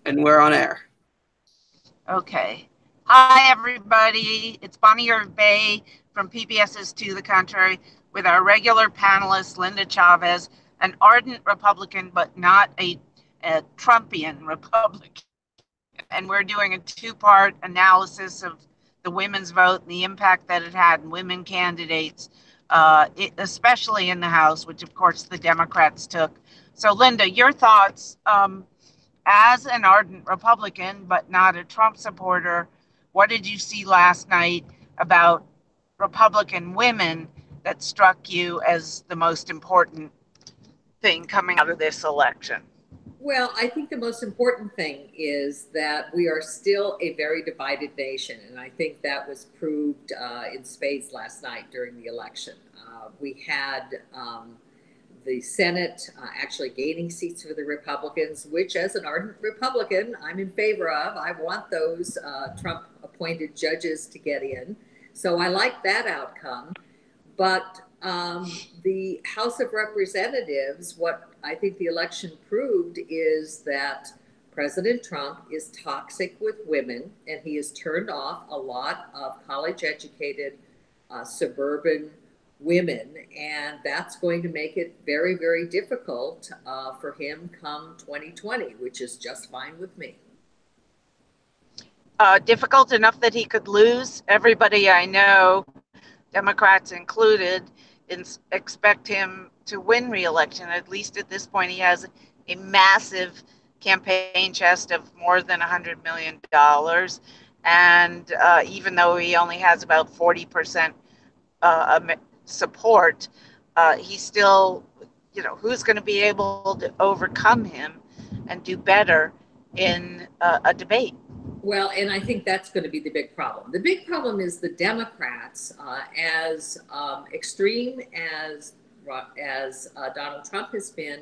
And we're on air. Okay. Hi, everybody. It's Bonnie Bay from PBS's To the Contrary with our regular panelist, Linda Chavez, an ardent Republican, but not a Trumpian Republican. And we're doing a two-part analysis of the women's vote and the impact that it had in women candidates, especially in the House, which, of course, the Democrats took. So, Linda, your thoughts as an ardent Republican, but not a Trump supporter, what did you see last night about Republican women that struck you as the most important thing coming out of this election? Well, I think the most important thing is that we are still a very divided nation, and I think that was proved in spades last night during the election. We had the Senate actually gaining seats for the Republicans, which, as an ardent Republican, I'm in favor of. I want those Trump appointed judges to get in. So I like that outcome. But the House of Representatives, what I think the election proved is that President Trump is toxic with women, and he has turned off a lot of college educated suburban women, and that's going to make it very, very difficult for him come 2020, which is just fine with me. Difficult enough that he could lose. Everybody I know, Democrats included, expect him to win re-election. At least at this point, he has a massive campaign chest of more than $100 million. And even though he only has about 40% support, he's still, who's going to be able to overcome him and do better in a debate? Well, and I think that's going to be the big problem. The big problem is the Democrats, as extreme as Donald Trump has been,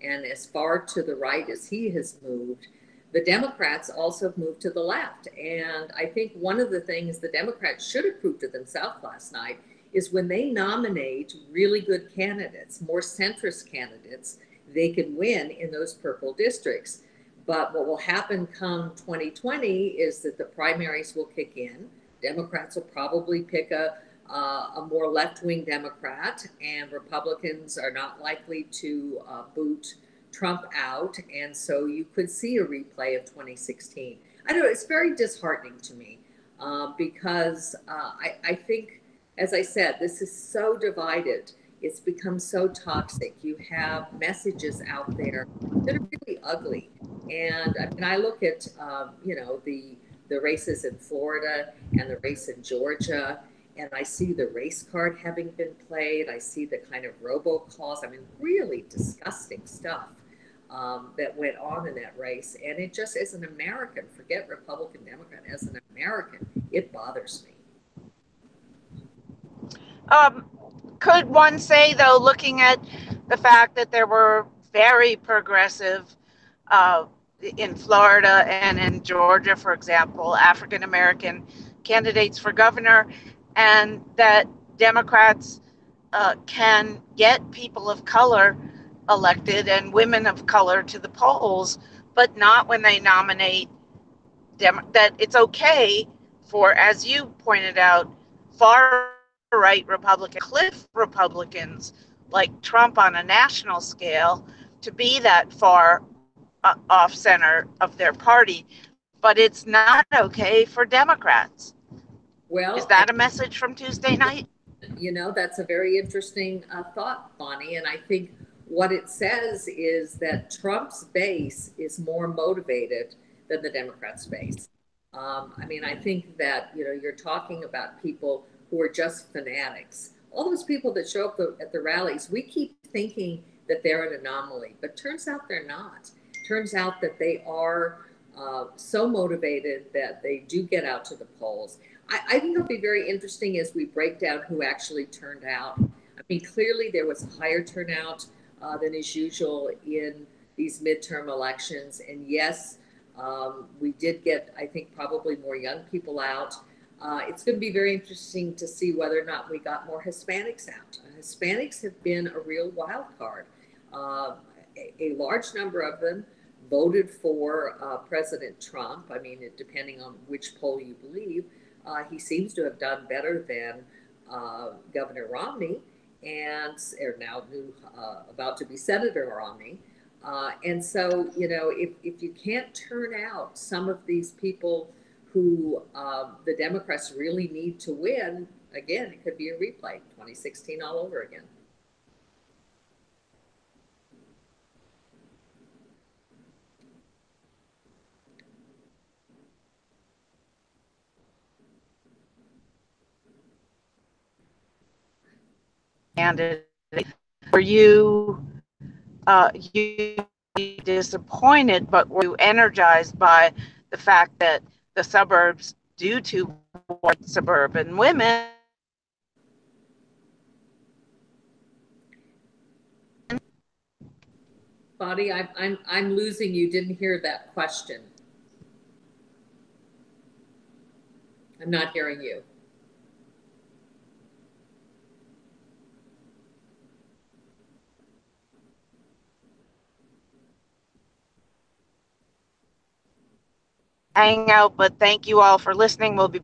and as far to the right as he has moved. The Democrats also have moved to the left, and I think one of the things the Democrats should have proved to themselves last night is when they nominate really good candidates, more centrist candidates, they can win in those purple districts. But what will happen come 2020 is that the primaries will kick in. Democrats will probably pick a more left wing Democrat, and Republicans are not likely to boot Trump out. And so you could see a replay of 2016. I don't know, it's very disheartening to me because I think, as I said, this is so divided. It's become so toxic. You have messages out there that are really ugly. And I mean, I look at the races in Florida and the race in Georgia, and I see the race card having been played. I see the kind of robocalls. I mean, really disgusting stuff that went on in that race. And it just, as an American, forget Republican, Democrat, as an American, it bothers me. Um, could one say, though, looking at the fact that there were very progressive uh, in Florida and in Georgia, for example, African American candidates for governor, and that Democrats can get people of color elected and women of color to the polls, but not when they nominate that it's okay for, as you pointed out, far right Republicans, cliff Republicans like Trump on a national scale, to be that far off center of their party, but it's not okay for Democrats. Is Well, that a message from Tuesday night? that's a very interesting thought, Bonnie. And I think what it says is that Trump's base is more motivated than the Democrats' base. I mean, I think that, you're talking about people who are just fanatics. All those people that show up at the rallies, we keep thinking that they're an anomaly, but turns out they're not. Turns out that they are so motivated that they do get out to the polls. I think it'll be very interesting as we break down who actually turned out. I mean, clearly there was a higher turnout than is usual in these midterm elections. And yes, we did get, I think, probably more young people out. It's going to be very interesting to see whether or not we got more Hispanics out. Hispanics have been a real wild card. A large number of them voted for President Trump. I mean, depending on which poll you believe, he seems to have done better than Governor Romney, and or now new about to be Senator Romney. And so, you know, if you can't turn out some of these people who the Democrats really need to win, again, it could be a replay, 2016 all over again. Candidate, were you you disappointed, but were you energized by the fact that the suburbs, due to suburban women, Bonnie, I'm losing you. Didn't hear that question. I'm not hearing you. hang out? But thank you all for listening. We'll be